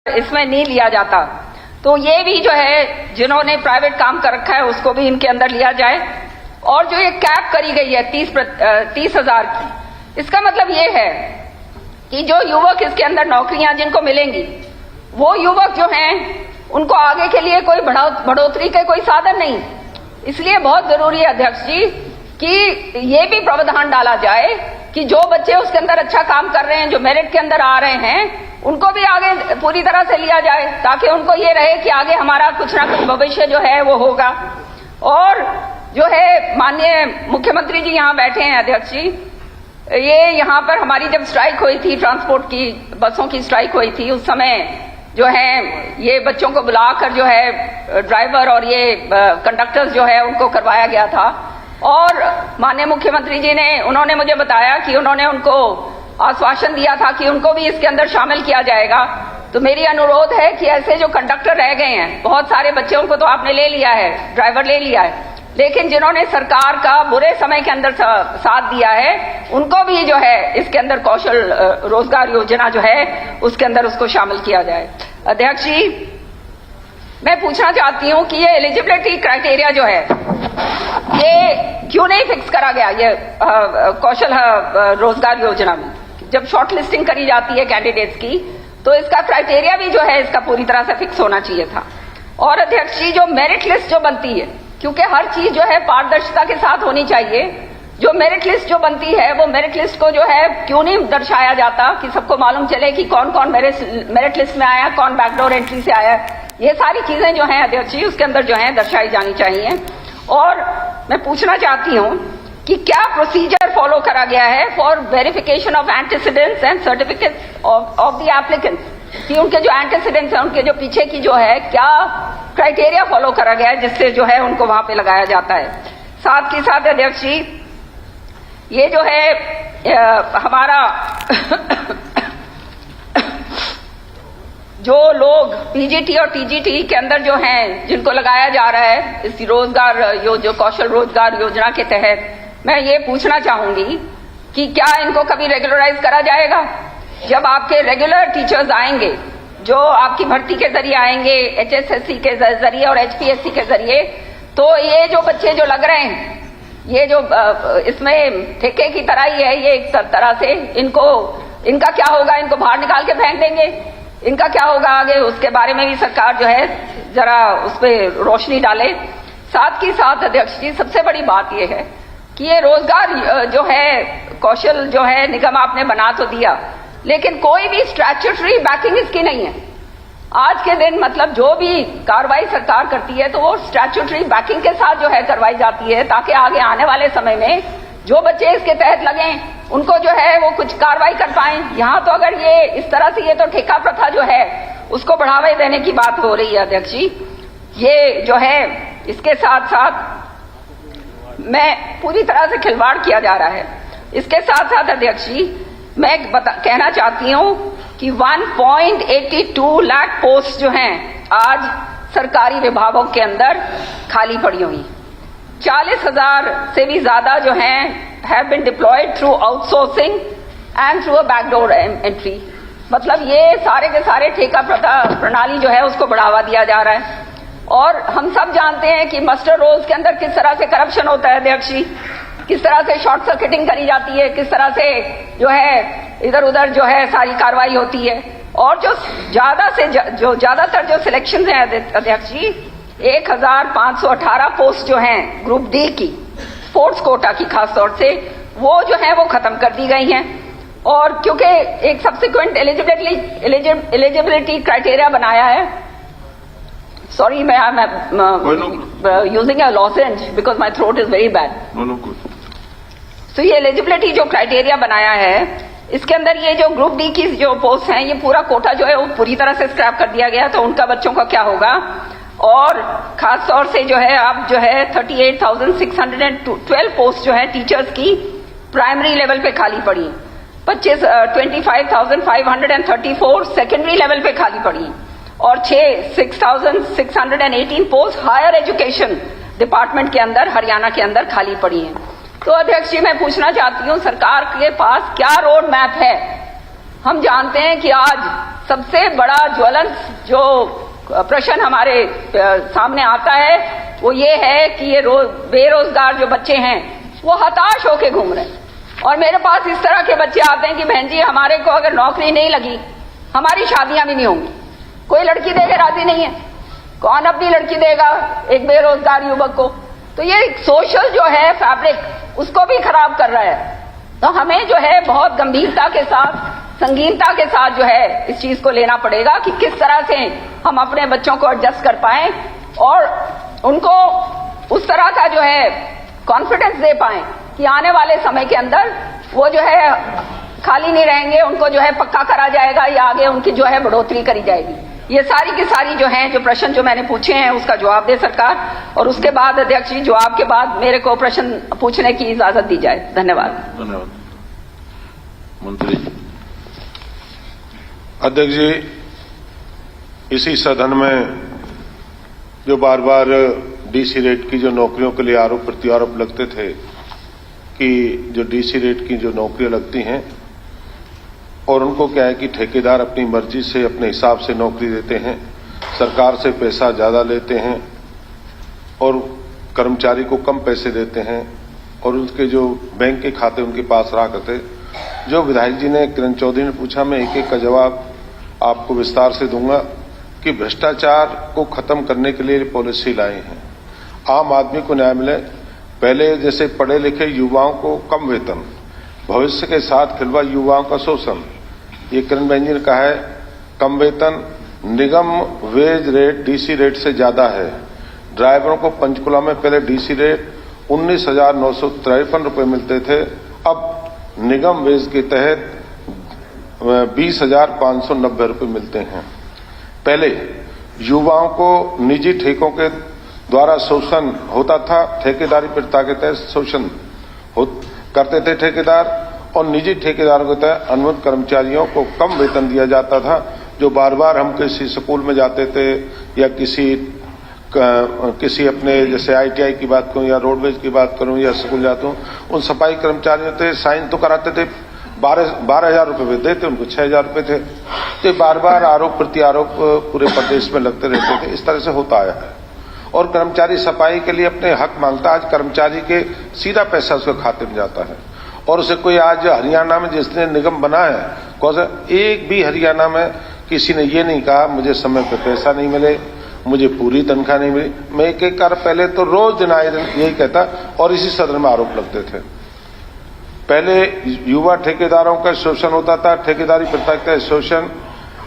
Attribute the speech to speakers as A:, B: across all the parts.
A: इसमें नहीं लिया जाता। तो ये भी जो है जिन्होंने प्राइवेट काम कर रखा है उसको भी इनके अंदर लिया जाए। और जो ये कैप करी गई है 30,000 की, इसका मतलब ये है कि जो युवक इसके अंदर नौकरियां जिनको मिलेंगी वो युवक जो हैं उनको आगे के लिए कोई बढ़ोतरी के कोई साधन नहीं। इसलिए बहुत जरूरी है अध्यक्ष जी कि ये भी प्रावधान डाला जाए कि जो बच्चे उसके अंदर अच्छा काम कर रहे हैं, जो मेरिट के अंदर आ रहे हैं, उनको भी आगे पूरी तरह से लिया जाए ताकि उनको ये रहे कि आगे हमारा कुछ ना कुछ भविष्य जो है वो होगा। और जो है माननीय मुख्यमंत्री जी यहाँ बैठे हैं अध्यक्ष जी, ये यहाँ पर हमारी जब स्ट्राइक हुई थी, ट्रांसपोर्ट की बसों की स्ट्राइक हुई थी, उस समय जो है ये बच्चों को बुलाकर जो है ड्राइवर और ये कंडक्टर्स जो है उनको करवाया गया था। और माननीय मुख्यमंत्री जी ने उन्होंने मुझे बताया कि उन्होंने उनको आश्वासन दिया था कि उनको भी इसके अंदर शामिल किया जाएगा। तो मेरी अनुरोध है कि ऐसे जो कंडक्टर रह गए हैं, बहुत सारे बच्चों को तो आपने ले लिया है, ड्राइवर ले लिया है, लेकिन जिन्होंने सरकार का बुरे समय के अंदर साथ दिया है उनको भी जो है इसके अंदर कौशल रोजगार योजना जो है उसके अंदर उसको शामिल किया जाए। अध्यक्ष जी, मैं पूछना चाहती हूं कि ये एलिजिबिलिटी क्राइटेरिया जो है ये क्यों नहीं फिक्स करा गया ये कौशल रोजगार योजना में? जब शॉर्ट लिस्टिंग करी जाती है कैंडिडेट्स की तो इसका क्राइटेरिया भी जो है इसका पूरी तरह से फिक्स होना चाहिए था। और अध्यक्ष जी, जो मेरिट लिस्ट जो बनती है, क्योंकि हर चीज जो है पारदर्शिता के साथ होनी चाहिए, जो मेरिट लिस्ट जो बनती है वो मेरिट लिस्ट को जो है क्यों नहीं दर्शाया जाता कि सबको मालूम चले कि कौन कौन मेरिट लिस्ट में आया, कौन बैकडोर एंट्री से आया। ये सारी चीजें जो हैं अध्यक्ष जी उसके अंदर जो है दर्शाई जानी चाहिए। और मैं पूछना चाहती हूं कि क्या प्रोसीजर फॉलो करा गया है for verification of antecedents and certificates of the applicants, कि उनके जो एंटीसीडेंट्स हैं, उनके जो पीछे की जो है क्या क्राइटेरिया फॉलो करा गया है जिससे जो है उनको वहां पे लगाया जाता है। साथ ही साथ अध्यक्ष जी, ये जो है हमारा जो लोग पीजीटी और टीजीटी के अंदर जो हैं जिनको लगाया जा रहा है इस रोजगार जो कौशल रोजगार योजना के तहत, मैं ये पूछना चाहूंगी कि क्या इनको कभी रेगुलराइज करा जाएगा? जब आपके रेगुलर टीचर्स आएंगे जो आपकी भर्ती के जरिए आएंगे, एचएसएससी के जरिए और एचपीएससी के जरिए, तो ये जो बच्चे जो लग रहे हैं, ये जो इसमें ठेके की तरह ही है, ये एक तरह से इनका क्या होगा? इनको बाहर निकाल के फेंक देंगे? इनका क्या होगा आगे? उसके बारे में भी सरकार जो है जरा उस पर रोशनी डाले। साथ ही साथ अध्यक्ष जी, सबसे बड़ी बात यह है कि ये रोजगार जो है कौशल जो है निगम आपने बना तो दिया, लेकिन कोई भी स्टैट्यूटरी बैकिंग इसकी नहीं है। आज के दिन मतलब जो भी कार्रवाई सरकार करती है तो वो स्टैट्यूटरी बैकिंग के साथ जो है करवाई जाती है ताकि आगे आने वाले समय में जो बच्चे इसके तहत लगे उनको जो है वो कुछ कार्रवाई कर पाए। यहाँ तो अगर ये इस तरह से ये तो ठेका प्रथा जो है उसको बढ़ावा देने की बात हो रही है अध्यक्ष जी। ये जो है इसके साथ साथ मैं पूरी तरह से खिलवाड़ किया जा रहा है। इसके साथ साथ अध्यक्ष जी, मैं कहना चाहती हूँ कि 1.82 लाख पोस्ट जो हैं आज सरकारी विभागों के अंदर खाली पड़ी हुई, 40,000 से भी ज्यादा जो हैं have been deployed through outsourcing and through a backdoor entry। मतलब ये सारे के सारे ठेका प्रणाली जो है उसको बढ़ावा दिया जा रहा है। और हम सब जानते हैं कि मास्टर रोल्स के अंदर किस तरह से करप्शन होता है अध्यक्ष जी, किस तरह से शॉर्ट सर्किटिंग करी जाती है, किस तरह से जो है इधर उधर जो है सारी कार्रवाई होती है। और जो ज्यादातर जो सिलेक्शन है अध्यक्ष जी, 1,518 पोस्ट जो हैं ग्रुप डी की, स्पोर्ट्स कोटा की खास तौर से, वो जो है वो खत्म कर दी गई हैं। और क्योंकि एक सब्सिक्वेंट एलिजिबिलिटी क्राइटेरिया बनाया है, सॉरी मैं using a lozenge because my throat is very bad. तो ये एलिजिबिलिटी जो क्राइटेरिया बनाया है इसके अंदर ये जो ग्रुप डी की जो पोस्ट हैं ये पूरा कोटा जो है वो पूरी तरह से स्क्रैप कर दिया गया। तो उनका बच्चों का क्या होगा? और खास तौर से जो है अब जो है 38,612 पोस्ट जो है टीचर्स की प्राइमरी लेवल पे खाली पड़ी, 25,534 सेकेंडरी लेवल पे खाली पड़ी और 6,618 पोस्ट हायर एजुकेशन डिपार्टमेंट के अंदर हरियाणा के अंदर खाली पड़ी हैं। तो अध्यक्ष जी, मैं पूछना चाहती हूँ सरकार के पास क्या रोड मैप है? हम जानते हैं कि आज सबसे बड़ा ज्वलंत जो प्रश्न हमारे सामने आता है वो ये है कि ये बेरोजगार जो बच्चे हैं वो हताश होके घूम रहे हैं। और मेरे पास इस तरह के बच्चे आते हैं कि बहन जी हमारे को अगर नौकरी नहीं लगी हमारी शादियां भी नहीं होंगी, कोई लड़की देके राजी नहीं है, कौन अपनी लड़की देगा एक बेरोजगार युवक को। तो ये सोशल जो है फैब्रिक उसको भी खराब कर रहा है। तो हमें जो है बहुत गंभीरता के साथ, संगीनता के साथ जो है इस चीज को लेना पड़ेगा कि किस तरह से हम अपने बच्चों को एडजस्ट कर पाएं और उनको उस तरह का जो है कॉन्फिडेंस दे पाएं कि आने वाले समय के अंदर वो जो है खाली नहीं रहेंगे, उनको जो है पक्का करा जाएगा या आगे उनकी जो है बढ़ोतरी करी जाएगी। ये सारी की सारी जो हैं जो प्रश्न जो मैंने पूछे हैं उसका जवाब दे सरकार, और उसके बाद अध्यक्ष जी जवाब के बाद मेरे को प्रश्न पूछने की इजाजत दी जाए। धन्यवाद।
B: धन्यवाद। मंत्री जी। अध्यक्ष जी, इसी सदन में जो बार बार डीसी रेट की जो नौकरियों के लिए आरोप प्रत्यारोप लगते थे कि जो डीसी रेट की जो नौकरियां लगती हैं और उनको क्या है कि ठेकेदार अपनी मर्जी से अपने हिसाब से नौकरी देते हैं, सरकार से पैसा ज्यादा लेते हैं और कर्मचारी को कम पैसे देते हैं और उनके जो बैंक के खाते उनके पास रहा करते। जो विधायक जी ने, किरण चौधरी ने पूछा, मैं एक एक का जवाब आपको विस्तार से दूंगा कि भ्रष्टाचार को खत्म करने के लिए पॉलिसी लाए हैं, आम आदमी को न्याय मिले। पहले जैसे पढ़े लिखे युवाओं को कम वेतन, भविष्य के साथ खिलवाड़ युवाओं का शोषण, ये किरण बहन जी ने कहा है। कम वेतन, निगम वेज रेट डीसी रेट से ज्यादा है। ड्राइवरों को पंचकुला में पहले डीसी रेट 19,953 रुपये मिलते थे, अब निगम वेज के तहत 20,590 रुपये मिलते हैं। पहले युवाओं को निजी ठेकों के द्वारा शोषण होता था, ठेकेदारी प्रथा के तहत शोषण करते थे ठेकेदार, और निजी ठेकेदारों के तहत अनुबंध कर्मचारियों को कम वेतन दिया जाता था। जो बार बार हम किसी स्कूल में जाते थे या किसी अपने जैसे ITI की बात करूं या रोडवेज की बात करूं या स्कूल जाता हूं, उन सफाई कर्मचारियों थे साइन तो कराते थे, 12,000 रुपये देते, उनको 6,000 रुपये थे। तो बार बार आरोप प्रत्यारोप पूरे प्रदेश में लगते रहते थे। इस तरह से होता आया है और कर्मचारी सफाई के लिए अपने हक मांगता। आज कर्मचारी के सीधा पैसा उसके खाते में जाता है और उसे कोई आज हरियाणा में जिसने निगम बना है, कौन सा एक भी हरियाणा में किसी ने ये नहीं कहा मुझे समय पर पैसा नहीं मिले, मुझे पूरी तनख्वाह नहीं मिली। मैं एक एक कर पहले तो रोज दिन आए दिन यही कहता और इसी सदन में आरोप लगते थे। पहले युवा ठेकेदारों का शोषण होता था, ठेकेदारी प्रथा का शोषण,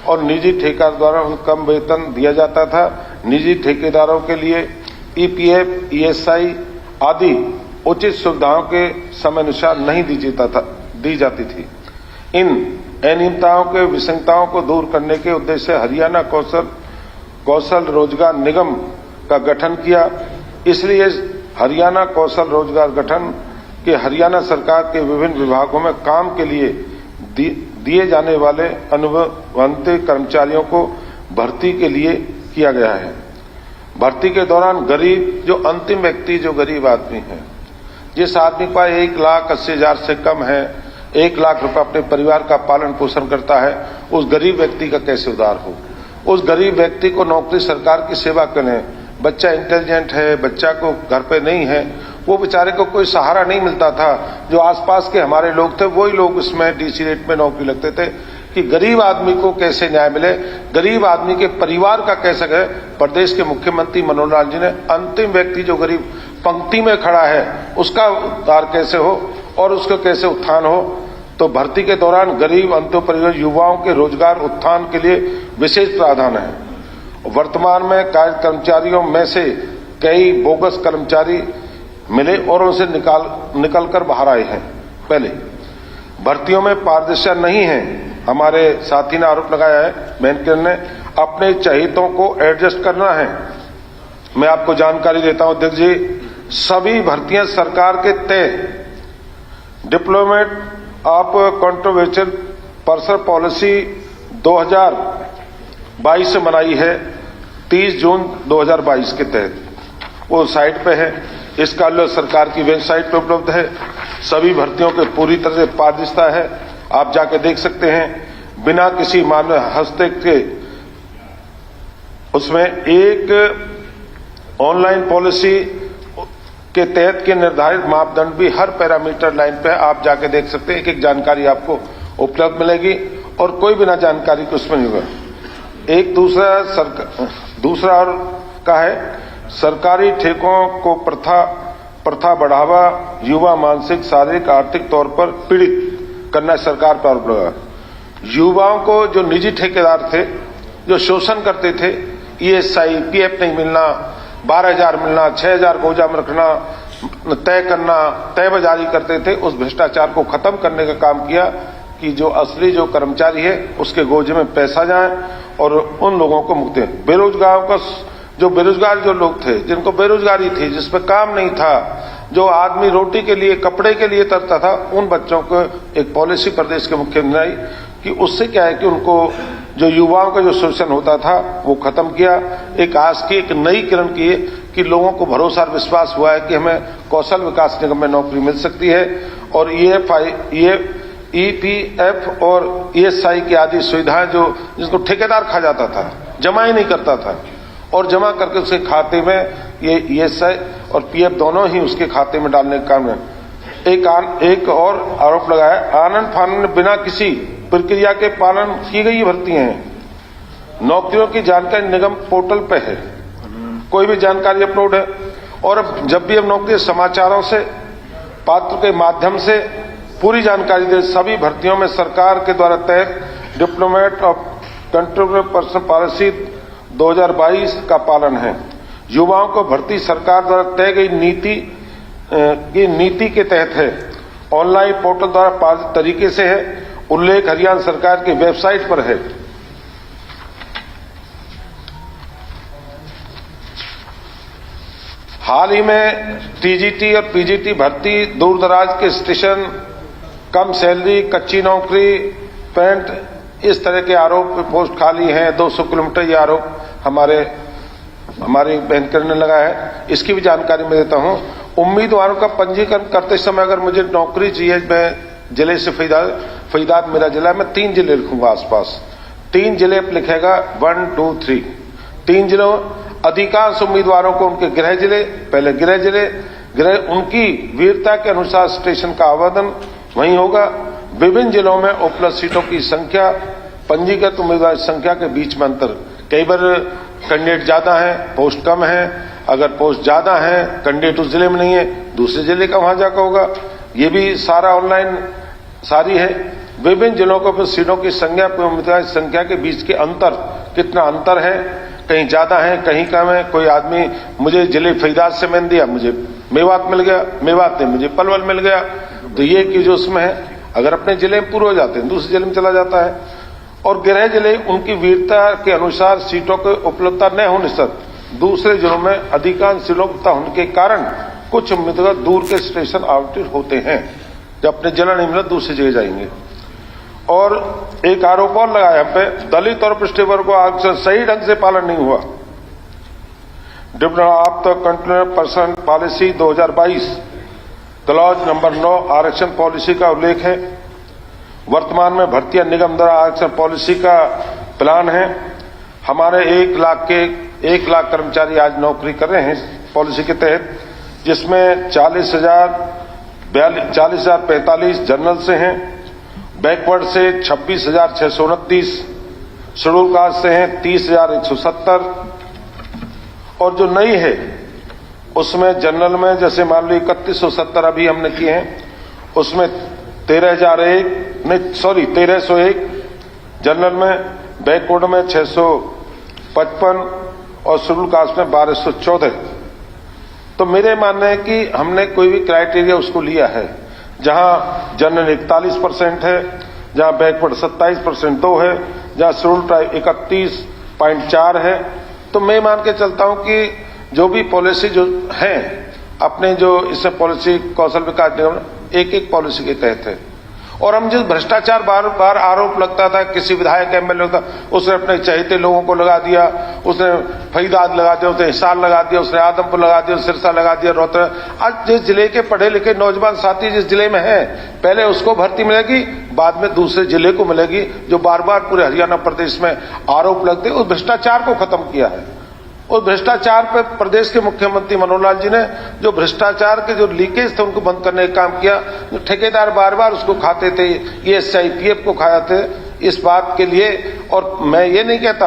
B: और निजी ठेकेदार द्वारा कम वेतन दिया जाता था। निजी ठेकेदारों के लिए EPF, ESI आदि उचित सुविधाओं के समय अनुसार नहीं दी जाती थी। इन अनियमितताओं के विसंगताओं को दूर करने के उद्देश्य से हरियाणा कौशल रोजगार निगम का गठन किया। इसलिए हरियाणा कौशल रोजगार गठन के हरियाणा सरकार के विभिन्न विभागों में काम के लिए दिए जाने वाले अनुबंधित कर्मचारियों को भर्ती के लिए किया गया है। भर्ती के दौरान गरीब जो अंतिम व्यक्ति, जो गरीब आदमी है, जिस आदमी का 1,80,000 से कम है, 1 लाख रुपए अपने परिवार का पालन पोषण करता है, उस गरीब व्यक्ति का कैसे उद्धार हो। उस गरीब व्यक्ति को नौकरी सरकार की सेवा करें। बच्चा इंटेलिजेंट है, बच्चा को घर पे नहीं है, वो बेचारे को कोई सहारा नहीं मिलता था। जो आसपास के हमारे लोग थे वही लोग उसमें डीसी रेट में नौकरी लगते थे कि गरीब आदमी को कैसे न्याय मिले, गरीब आदमी के परिवार का कैसे गए। प्रदेश के मुख्यमंत्री मनोहर लाल जी ने अंतिम व्यक्ति जो गरीब पंक्ति में खड़ा है उसका उद्धार कैसे हो और उसको कैसे उत्थान हो। तो भर्ती के दौरान गरीब अंतिम परिवार युवाओं के रोजगार उत्थान के लिए विशेष प्रावधान है। वर्तमान में कार्य कर्मचारियों में से कई बोगस कर्मचारी मिले और उनसे निकल कर बाहर आए हैं। पहले भर्तियों में पारदर्शिता नहीं है। हमारे साथी ने आरोप लगाया है, बहन ने अपने चहितों को एडजस्ट करना है। मैं आपको जानकारी देता हूं अध्यक्ष जी, सभी भर्तियां सरकार के तय diplomat of controversial person policy 2022 से बनाई है, 30 जून 2022 के तहत। वो साइट पे है, इसका सरकार की वेबसाइट पे उपलब्ध है। सभी भर्तियों के पूरी तरह से पारदर्शिता है, आप जाके देख सकते हैं। बिना किसी मानव हस्तक्षेप के उसमें एक ऑनलाइन पॉलिसी के तहत के निर्धारित मापदंड भी हर पैरामीटर लाइन पे आप जाके देख सकते हैं। एक जानकारी आपको उपलब्ध मिलेगी और कोई बिना जानकारी के उसमें नहीं होगा। एक दूसरा और का है सरकारी ठेकों को प्रथा बढ़ावा, युवा मानसिक शारीरिक आर्थिक तौर पर पीड़ित करना सरकार पर आरोप लगा। युवाओं को जो निजी ठेकेदार थे जो शोषण करते थे, ESI, PF नहीं मिलना, 12,000 मिलना, 6,000 गोजा में रखना, तय करना, तय बाजारी करते थे, उस भ्रष्टाचार को खत्म करने का काम किया कि जो असली जो कर्मचारी है उसके गोजे में पैसा जाए और उन लोगों को मुक्ति। बेरोजगार जो लोग थे, जिनको बेरोजगारी थी, जिसपे काम नहीं था, जो आदमी रोटी के लिए कपड़े के लिए तरता था, उन बच्चों को एक पॉलिसी प्रदेश के मुख्यमंत्री आई कि उससे क्या है कि उनको जो युवाओं का जो शोषण होता था वो खत्म किया। एक आज की एक नई किरण की है कि लोगों को भरोसा और विश्वास हुआ है कि हमें कौशल विकास निगम में नौकरी मिल सकती है और EPF और ESI की आदि सुविधाएं जो जिसको ठेकेदार खा जाता था, जमा ही नहीं करता था और जमा करके उसके खाते में ये ESI और PF दोनों ही उसके खाते में डालने का काम है। एक और आरोप लगाया, आनंद फानन बिना किसी प्रक्रिया के पालन की गई भर्तियां हैं। नौकरियों की जानकारी निगम पोर्टल पे है, कोई भी जानकारी अपलोड है और अब जब भी हम नौकरी समाचारों से पात्र के माध्यम से पूरी जानकारी दे। सभी भर्तियों में सरकार के द्वारा तय diplomat of control person policy 2022 का पालन है। युवाओं को भर्ती सरकार द्वारा तय गई नीति के तहत है। ऑनलाइन पोर्टल द्वारा पारित तरीके से है। उल्लेख हरियाणा सरकार की वेबसाइट पर है। हाल ही में TGT और PGT भर्ती, दूर दराज के स्टेशन, कम सैलरी, कच्ची नौकरी, पेंट, इस तरह के आरोप, पोस्ट खाली हैं, 200 किलोमीटर, ये आरोप हमारी बहन करने लगा है। इसकी भी जानकारी मैं देता हूं। उम्मीदवारों का पंजीकरण करते समय अगर मुझे नौकरी चाहिए, मैं जिले से फरीदाबाद मेरा जिला, मैं 3 जिले लिखूंगा आसपास, 3 जिले लिखेगा 1, 2, 3, 3 जिलों। अधिकांश उम्मीदवारों को उनके गृह जिले, पहले गृह उनकी वीरता के अनुसार स्टेशन का आवेदन वहीं होगा। विभिन्न जिलों में उपलब्ध सीटों की संख्या, पंजीकृत उम्मीदवार संख्या के बीच में अंतर। कई बार कैंडिडेट ज्यादा है, पोस्ट कम है। अगर पोस्ट ज्यादा है, कैंडिडेट उस जिले में नहीं है, दूसरे जिले का वहां जाकर होगा। ये भी सारा ऑनलाइन सारी है। विभिन्न जिलों को सीटों की संख्या, उम्मीदवार संख्या के बीच के अंतर, कितना अंतर है, कहीं ज्यादा है, कहीं कम है। कोई आदमी मुझे जिले फरीदाबाद से मैंने दिया, मुझे मेवात मिल गया, मेवात ने मुझे पलवल मिल गया, तो ये कि जो उसमें है, अगर अपने जिले में पूरे हो जाते हैं, दूसरे जिले में चला जाता है। और गृह जिले उनकी वीरता के अनुसार सीटों की उपलब्धता न होने से दूसरे जिलों में अधिकांश सीटों की होने के कारण कुछ उम्मीदवार दूर के स्टेशन आवंटित होते हैं। जब अपने जिला नहीं मिला, दूसरी जगह जाएंगे। और एक आरोप और लगाया यहाँ पे, दलित और पिछड़े वर्ग को आरक्षण सही ढंग से पालन नहीं हुआ। Diplomat of control person policy 2022 clause number 9 आरक्षण पॉलिसी का उल्लेख है। वर्तमान में भर्तियां निगम द्वारा आरक्षण पॉलिसी का प्लान है। हमारे 1 लाख कर्मचारी आज नौकरी कर रहे हैं पॉलिसी के तहत, जिसमें 40,045 जनरल से हैं, बैकवर्ड से 26,629, शेड्यूल कास्ट से हैं 30,170, और जो नई है उसमें जनरल में जैसे मान लो 3170 अभी हमने किए हैं, उसमें 1301 जनरल में, बैकवर्ड में 655 और शेड्यूल कास्ट में 1214। तो मेरे मानने है कि हमने कोई भी क्राइटेरिया उसको लिया है, जहां जनरल 41% है, जहां बैकवर्ड 27% 2 है, जहां शेड्यूल ट्राइब 31.4 है। तो मैं मान के चलता हूं कि जो भी पॉलिसी जो है अपने, जो इससे पॉलिसी कौशल विकास निगम एक पॉलिसी के तहत है और हम जिस भ्रष्टाचार बार बार आरोप लगता था, किसी विधायक एमएलए होता, उसने अपने चहेते लोगों को लगा दिया, उसने फरीदाबाद लगा दिया, उसने हिसार लगा दिया, उसने आदमपुर लगा दिया, सिरसा लगा दिया, रोहतक। आज जिस जिले के पढ़े लिखे नौजवान साथी जिस जिले में हैं, पहले उसको भर्ती मिलेगी, बाद में दूसरे जिले को मिलेगी, जो बार बार पूरे हरियाणा प्रदेश में आरोप लगते। उस भ्रष्टाचार को खत्म किया है। उस भ्रष्टाचार पर प्रदेश के मुख्यमंत्री मनोहर लाल जी ने जो भ्रष्टाचार के जो लीकेज थे उनको बंद करने का काम किया। जो ठेकेदार बार बार उसको खाते थे, ये सीआईपीएफ को खाया थे, इस बात के लिए। और मैं ये नहीं कहता,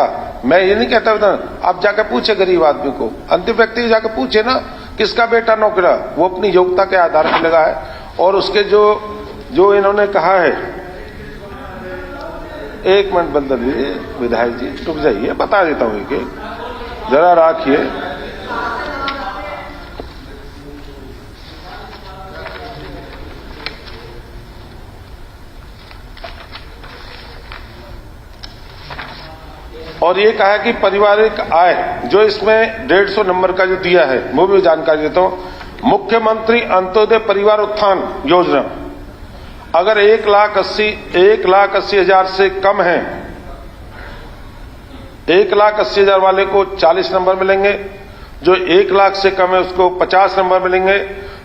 B: आप जाकर पूछे गरीब आदमी को, अंतिम व्यक्ति जाकर पूछे ना, किसका बेटा नौकरा, वो अपनी योग्यता के आधार पर लगा है। और उसके जो इन्होंने कहा है, एक मिनट बंद लीजिए विधायक जी, रुक जाइए, बता देता हूं कि जरा राखिए। और ये कहा कि पारिवारिक आय जो इसमें 150 नंबर का जो दिया है, वो भी जानकारी देता हूं। मुख्यमंत्री अंत्योदय परिवार उत्थान योजना अगर 1,80,000 से कम है, 1,80,000 वाले को 40 नंबर मिलेंगे, जो 1 लाख से कम है उसको 50 नंबर मिलेंगे,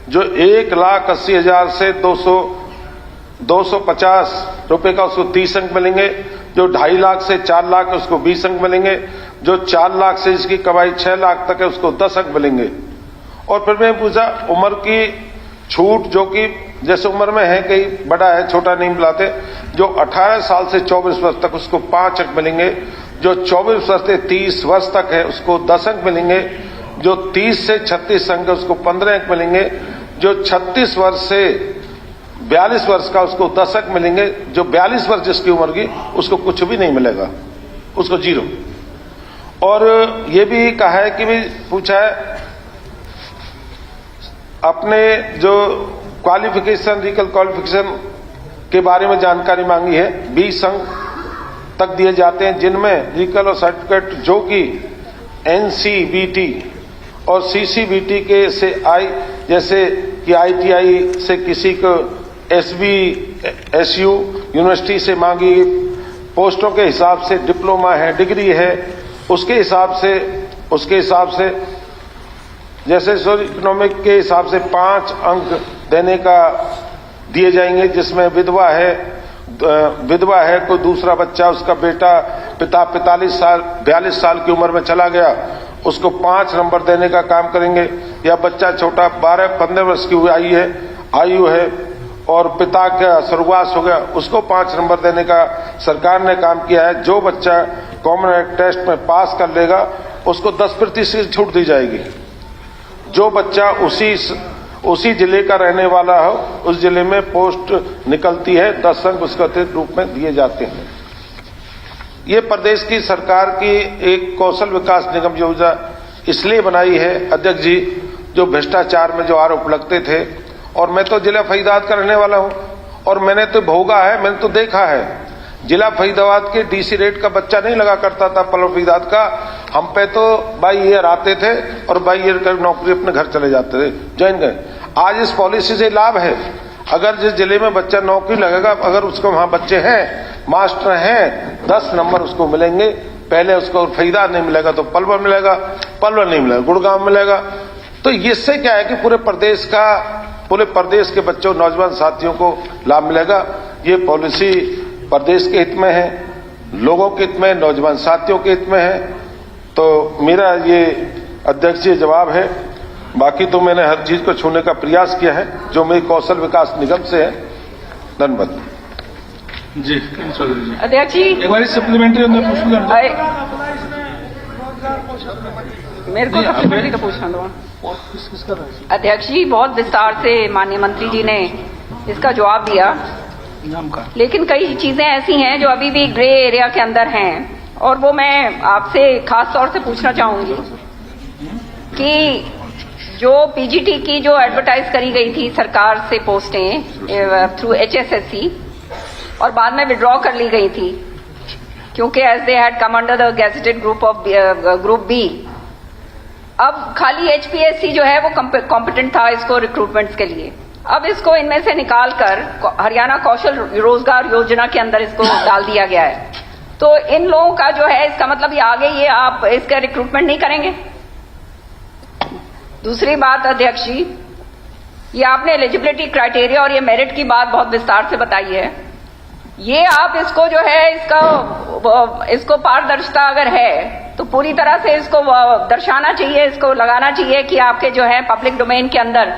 B: जो 1,80,000 से 250 रुपए का उसको 30 अंक मिलेंगे, जो 2.5 लाख से 4 लाख है उसको 20 अंक मिलेंगे, जो 4 लाख से जिसकी कमाई 6 लाख तक है उसको 10 अंक मिलेंगे। और फिर मैं पूछा उम्र की छूट, जो कि जैसे उम्र में है, कई बड़ा है छोटा नहीं मिलाते, जो 18 साल से 24 वर्ष तक उसको 5 अंक मिलेंगे, जो 24 वर्ष से 30 वर्ष तक है उसको 10 अंक मिलेंगे, जो 30 से 36 अंक है उसको 15 अंक मिलेंगे, जो 36 वर्ष से 42 वर्ष का उसको 10 अंक मिलेंगे, जो 42 वर्ष जिसकी उम्र की उसको कुछ भी नहीं मिलेगा, उसको 0। और ये भी कहा है कि भी पूछा है अपने जो क्वालिफिकेशन, रीकल क्वालिफिकेशन के बारे में जानकारी मांगी है। 20 अंक तक दिए जाते हैं, जिनमें रीकल और सर्टिफिकेट जो कि एनसीबीटी और सीसीबीटी के से जैसे कि आईटीआई से किसी को एसबीएसयू यूनिवर्सिटी से मांगी, पोस्टों के हिसाब से डिप्लोमा है, डिग्री है, उसके हिसाब से जैसे इकोनॉमिक के हिसाब से 5 अंक देने का दिए जाएंगे, जिसमें विधवा है, कोई दूसरा बच्चा, उसका पिता 42 साल की उम्र में चला गया, उसको 5 नंबर देने का काम करेंगे। या बच्चा छोटा 12-15 वर्ष की आयु है और पिता का स्वर्गवास हो गया, उसको 5 नंबर देने का सरकार ने काम किया है। जो बच्चा कॉमन टेस्ट में पास कर लेगा उसको 10% छूट दी जाएगी। जो बच्चा उसी जिले का रहने वाला हो, उस जिले में पोस्ट निकलती है, 10 अंक उसके अतिरिक्त रूप में दिए जाते हैं। ये प्रदेश की सरकार की एक कौशल विकास निगम योजना इसलिए बनाई है अध्यक्ष जी, जो भ्रष्टाचार में जो आरोप लगते थे। और मैं तो जिला फरीदाबाद का रहने वाला हूं और मैंने तो भोगा है, मैंने तो देखा है। जिला फरीदाबाद के डीसी रेट का बच्चा नहीं लगा करता था पलवल फरीदाबाद का, हम पे तो बाई ईयर आते थे और बाई ईयर का नौकरी अपने घर चले जाते थे, ज्वाइन करें। आज इस पॉलिसी से लाभ है, अगर जिस जिले में बच्चा नौकरी लगेगा, अगर उसको वहां बच्चे हैं, मास्टर हैं, 10 नंबर उसको मिलेंगे। पहले उसको फरीदाबाद नहीं मिलेगा तो पलवल मिलेगा, पलवल नहीं मिलेगा गुड़गांव मिलेगा। तो इससे क्या है कि पूरे प्रदेश के बच्चों, नौजवान साथियों को लाभ मिलेगा। ये पॉलिसी प्रदेश के हित में है, लोगों के हित में, नौजवान साथियों के हित में है। तो मेरा ये अध्यक्ष जी जवाब है। बाकी तो मैंने हर चीज को छूने का प्रयास किया है जो मेरी कौशल विकास निगम से है। धन्यवाद
C: जी। चौधरी जी,
A: अध्यक्ष जी
C: एक बार सप्लीमेंट्री
A: मेरे को सप्लीमेंट्री का पूछना दो। अध्यक्ष जी, बहुत विस्तार से माननीय मंत्री जी ने इसका जवाब दिया, लेकिन कई चीजें ऐसी हैं जो अभी भी ग्रे एरिया के अंदर हैं, और वो मैं आपसे खास तौर से पूछना चाहूंगी कि जो पीजीटी की जो एडवर्टाइज करी गई थी सरकार से पोस्टें थ्रू एचएसएससी और बाद में विड्रॉ कर ली गई थी, क्योंकि as they had come under the gazetted group B. अब खाली एचपीएससी जो है वो कॉम्पिटेंट था इसको रिक्रूटमेंट्स के लिए, अब इसको इनमें से निकालकर हरियाणा कौशल रोजगार योजना के अंदर इसको डाल दिया गया है। तो इन लोगों का जो है, इसका मतलब ये आगे ये आप इसका रिक्रूटमेंट नहीं करेंगे। दूसरी बात अध्यक्ष जी, ये आपने एलिजिबिलिटी क्राइटेरिया और ये मेरिट की बात बहुत विस्तार से बताई है। ये आप इसको जो है इसको पारदर्शिता अगर है तो पूरी तरह से इसको दर्शाना चाहिए, इसको लगाना चाहिए कि आपके जो है पब्लिक डोमेन के अंदर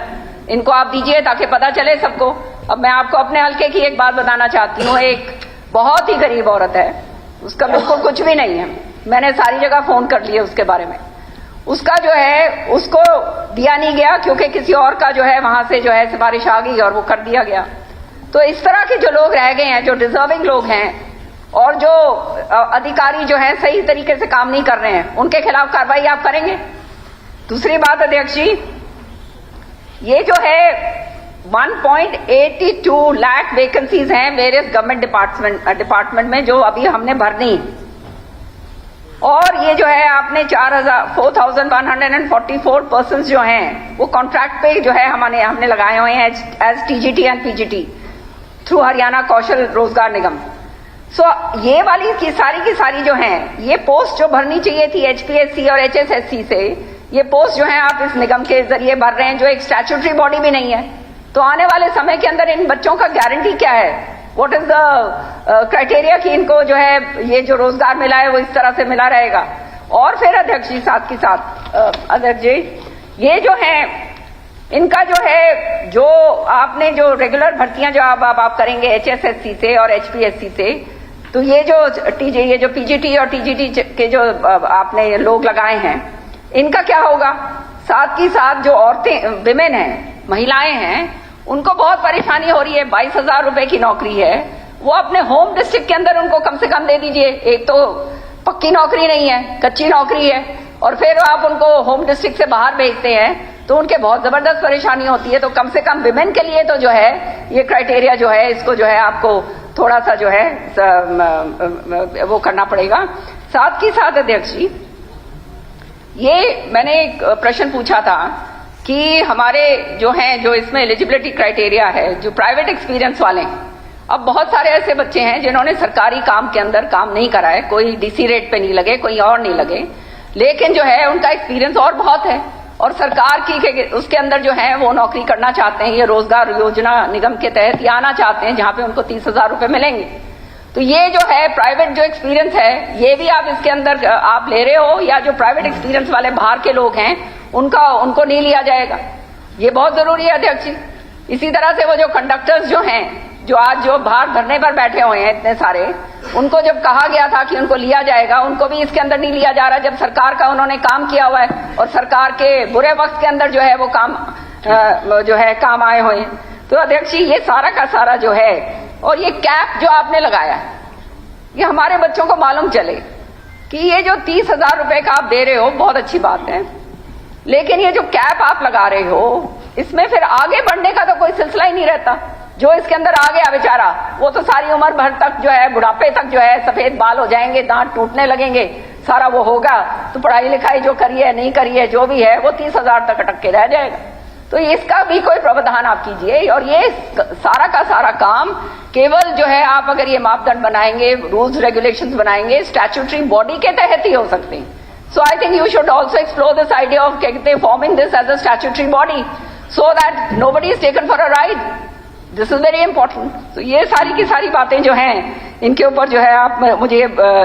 A: इनको आप दीजिए ताकि पता चले सबको। अब मैं आपको अपने हल्के की एक बात बताना चाहती हूँ। एक बहुत ही गरीब औरत है, उसका बिल्कुल कुछ भी नहीं है, मैंने सारी जगह फोन कर लिए उसके बारे में। उसका जो है उसको दिया नहीं गया क्योंकि किसी और का जो है वहां से जो है सिफारिश आ गई और वो कर दिया गया। तो इस तरह के जो लोग रह गए हैं, जो डिजर्विंग लोग हैं और जो अधिकारी जो है सही तरीके से काम नहीं कर रहे हैं, उनके खिलाफ कार्रवाई आप करेंगे। दूसरी बात अध्यक्ष जी, ये जो है 1.82 लाख वैकेंसीज हैं वेरियस गवर्नमेंट डिपार्टमेंट में जो अभी हमने भरनी, और ये जो है आपने 4,144 पर्सन्स जो हैं वो कॉन्ट्रैक्ट पे जो है हमने लगाए हुए हैं as TGT and PGT through Haryana Kaushal Rozgar Nigam. सो ये वाली की सारी जो हैं, ये पोस्ट जो भरनी चाहिए थी एचपीएससी और एचएसएससी से, ये पोस्ट जो है आप इस निगम के जरिए भर रहे हैं जो एक स्टैट्यूटरी बॉडी भी नहीं है। तो आने वाले समय के अंदर इन बच्चों का गारंटी क्या है, व्हाट इज द क्राइटेरिया कि इनको जो है ये जो रोजगार मिला है वो इस तरह से मिला रहेगा। और फिर अध्यक्ष जी साथ के साथ अध्यक्ष जी, ये जो है इनका जो है जो आपने जो रेगुलर भर्तियां जो आप करेंगे एचएसएससी से और एचपीएससी से, तो ये जो पीजीटी और टीजीटी के जो आपने लोग लगाए हैं, इनका क्या होगा। साथ ही साथ जो औरतें विमेन हैं, महिलाएं हैं, उनको बहुत परेशानी हो रही है। 22,000 रुपए की नौकरी है, वो अपने होम डिस्ट्रिक्ट के अंदर उनको कम से कम दे दीजिए। एक तो पक्की नौकरी नहीं है, कच्ची नौकरी है, और फिर आप उनको होम डिस्ट्रिक्ट से बाहर भेजते हैं तो उनके बहुत जबरदस्त परेशानी होती है। तो कम से कम विमेन के लिए तो जो है ये क्राइटेरिया जो है इसको जो है आपको थोड़ा सा जो है वो करना पड़ेगा। साथ ही साथ अध्यक्ष जी, ये मैंने एक प्रश्न पूछा था कि हमारे जो हैं जो इसमें एलिजिबिलिटी क्राइटेरिया है जो प्राइवेट एक्सपीरियंस वाले हैं, अब बहुत सारे ऐसे बच्चे हैं जिन्होंने सरकारी काम के अंदर काम नहीं करा है, कोई डीसी रेट पे नहीं लगे, कोई और नहीं लगे, लेकिन जो है उनका एक्सपीरियंस और बहुत है और सरकार की उसके अंदर जो है वो नौकरी करना चाहते हैं, ये रोजगार योजना निगम के तहत ये आना चाहते हैं जहां पे उनको 30,000 रुपए मिलेंगे। तो ये जो है प्राइवेट जो एक्सपीरियंस है ये भी आप इसके अंदर आप ले रहे हो, या जो प्राइवेट एक्सपीरियंस वाले बाहर के लोग हैं उनको नहीं लिया जाएगा, ये बहुत जरूरी है अध्यक्ष जी। इसी तरह से वो जो कंडक्टर्स जो हैं जो आज जो बाहर धरने पर बैठे हुए हैं इतने सारे, उनको जब कहा गया था कि उनको लिया जाएगा, उनको भी इसके अंदर नहीं लिया जा रहा जब सरकार का उन्होंने काम किया हुआ है और सरकार के बुरे वक्त के अंदर जो है वो काम आए हुए हैं। तो अध्यक्ष जी ये सारा का सारा जो है, और ये कैप जो आपने लगाया ये हमारे बच्चों को मालूम चले कि ये जो 30,000 रुपए का आप दे रहे हो बहुत अच्छी बात है, लेकिन ये जो कैप आप लगा रहे हो इसमें फिर आगे बढ़ने का तो कोई सिलसिला ही नहीं रहता। जो इसके अंदर आ गया बेचारा वो तो सारी उम्र भर तक जो है बुढ़ापे तक जो है सफेद बाल हो जाएंगे, दांत टूटने लगेंगे, सारा वो होगा तो पढ़ाई लिखाई जो करी है नहीं करी है जो भी है वो 30,000 तक अटक के रह जाएगा। तो इसका भी कोई प्रावधान आप कीजिए, और ये सारा का सारा काम केवल जो है आप अगर ये मापदंड बनाएंगे, रूल्स रेगुलेशंस बनाएंगे, स्टैट्यूटरी बॉडी के तहत ही हो सकते हैं। So I think you should also explore this idea of forming this as a statutory body so that nobody is taken for a ride. This is very important. So ये सारी की सारी बातें जो हैं इनके ऊपर जो है आप मुझे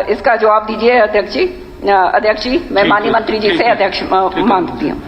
A: इसका जवाब दीजिए अध्यक्ष जी। मैं माननीय मंत्री जी से अध्यक्ष मांगती हूँ।